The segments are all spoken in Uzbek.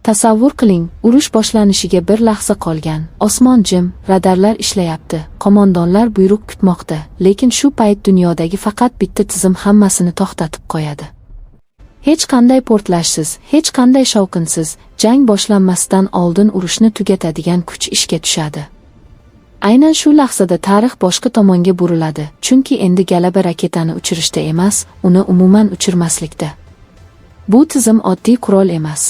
Tasavvur qiling, urush boshlanishiga bir lahza qolgan. Osmon jim, radarlar ishlayapti, qo'mondonlar buyruq kutmoqda, lekin shu payt dunyodagi faqat bitta tizim hammasini to'xtatib qo'yadi. Hech qanday portlashsiz, hech qanday shovqinsiz, jang boshlanmasdan oldin urushni tugatadigan kuch ishga tushadi. Aynan shu lahzada tarix boshqa tomonga buriladi, chunki endi g'alaba raketani uchirishda emas, uni umuman uchirmaslikda. Bu tizim oddiy qurol emas.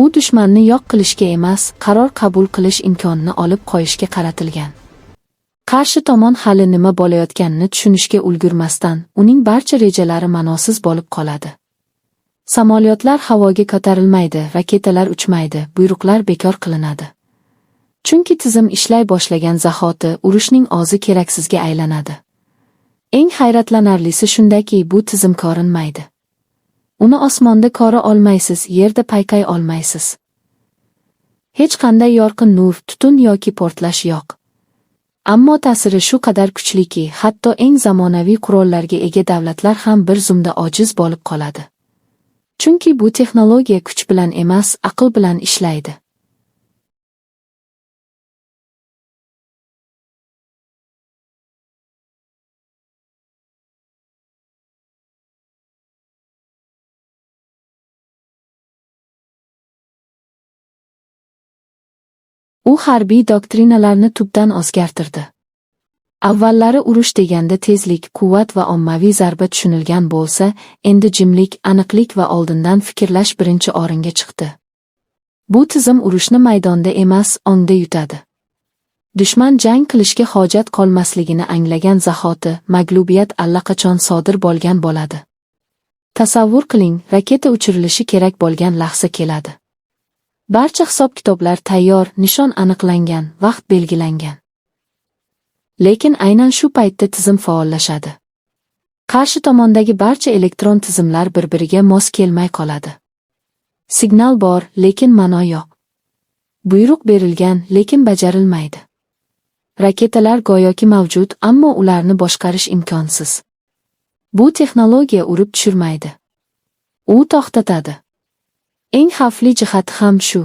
U dushmanni yo'q qilishga emas, qaror qabul qilish imkonini olib qo'yishga qaratilgan. Qarshi tomon hali nima bo'layotganini tushunishga ulgurmasdan, uning barcha rejalari ma'nosiz bo'lib qoladi. Samolyotlar havoga ko'tarilmaydi, raketalar uchmaydi, buyruqlar bekor qilinadi. Chunki tizim ishlay boshlagan zahoti urushning ozi keraksizga aylanadi. Eng hayratlanarlisi shundaki, bu tizim ko'rinmaydi. Uni osmonda ko'ra olmaysiz, yerda payqay olmaysiz. Hech qanday yorqin nur, tutun yoki portlash yo'q. Ammo ta'siri shu qadar kuchliki, hatto eng zamonaviy qurollarga ega davlatlar ham bir zumda ojiz bo'lib qoladi. Chunki bu texnologiya kuch bilan emas, aql bilan ishlaydi. U harbiy doktrinalarni tubdan o'zgartirdi. Avvallari urush deganda tezlik, quvvat va ommaviy zarba tushunilgan bo'lsa, endi jimlik, aniqlik va oldindan fikrlash birinchi o'ringa chiqdi. Bu tizim urushni maydonda emas, ongda yutadi. Dushman jang qilishga hojat qolmasligini anglagan zahoti, mag'lubiyat allaqachon sodir bo'lgan bo'ladi. Tasavvur qiling, raketa uchirilishi kerak bo'lgan lahza keladi. Barcha hisob-kitoblar tayyor, nishon aniqlangan, vaqt belgilangan. Lekin aynan shu paytda tizim faollashadi. Qarshi tomondagi barcha elektron tizimlar bir-biriga mos kelmay qoladi. Signal bor, lekin ma'no yo'q. Buyruq berilgan, lekin bajarilmaydi. Raketalar go'yoki mavjud, ammo ularni boshqarish imkonsiz. Bu texnologiya urib tushirmaydi. U to'xtatadi. Eng xavfli jihati ham shu.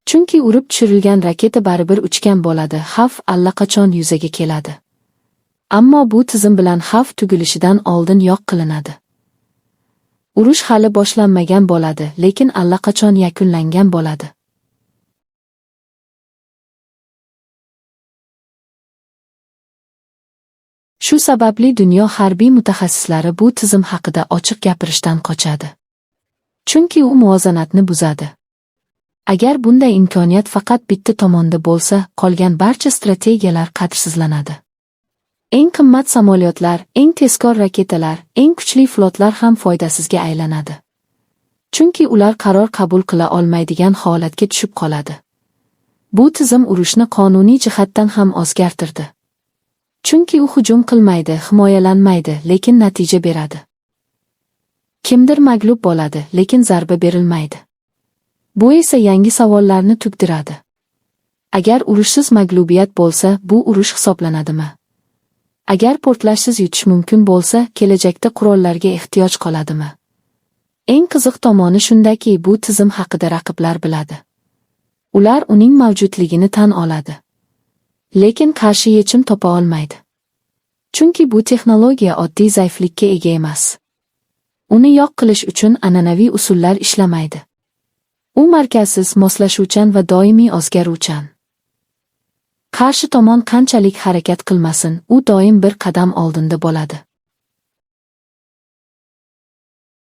Chunki urib tushirilgan raketa baribir uchgan bo'ladi, xavf allaqachon yuzaga keladi. Ammo bu tizim bilan xavf tugilishidan oldin yo'q qilinadi. Urush hali boshlanmagan bo'ladi, lekin allaqachon yakunlangan bo'ladi. Shu sababli dunyo harbiy mutaxassislari bu tizim haqida ochiq gapirishdan qochadi. Chunki u muvozanatni buzadi. Agar bunday imkoniyat faqat bitta tomonda bo'lsa, qolgan barcha strategiyalar qadrsizlanadi. Eng qimmat samolyotlar, eng tezkor raketalar, eng kuchli flotlar ham foydasizga aylanadi. Chunki ular qaror qabul qila olmaydigan holatga tushib qoladi. Bu tizim urushni qonuniy jihatdan ham o'zgartirdi. Chunki u hujum qilmaydi, himoyalanmaydi, lekin natija beradi. Kimdir mag'lub bo'ladi, lekin zarba berilmaydi. Bu esa yangi savollarni tug'diradi. Agar urushsiz mag'lubiyat bo'lsa, bu urush hisoblanadimi? Agar portlashsiz yutish mumkin bo'lsa, kelajakda qurollarga ehtiyoj qoladimi? Eng qiziq tomoni shundaki, bu tizim haqida raqiblar biladi. Ular uning mavjudligini tan oladi. Lekin qarshi yechim topa olmaydi. Chunki bu texnologiya oddiy zaiflikka ega emas. Uni yo'q qilish uchun an'anaviy usullar ishlamaydi. U markazsiz, moslashuvchan va doimiy o'zgaruvchan. Qarshi tomon qanchalik harakat qilmasin, u doim bir qadam oldinda bo'ladi.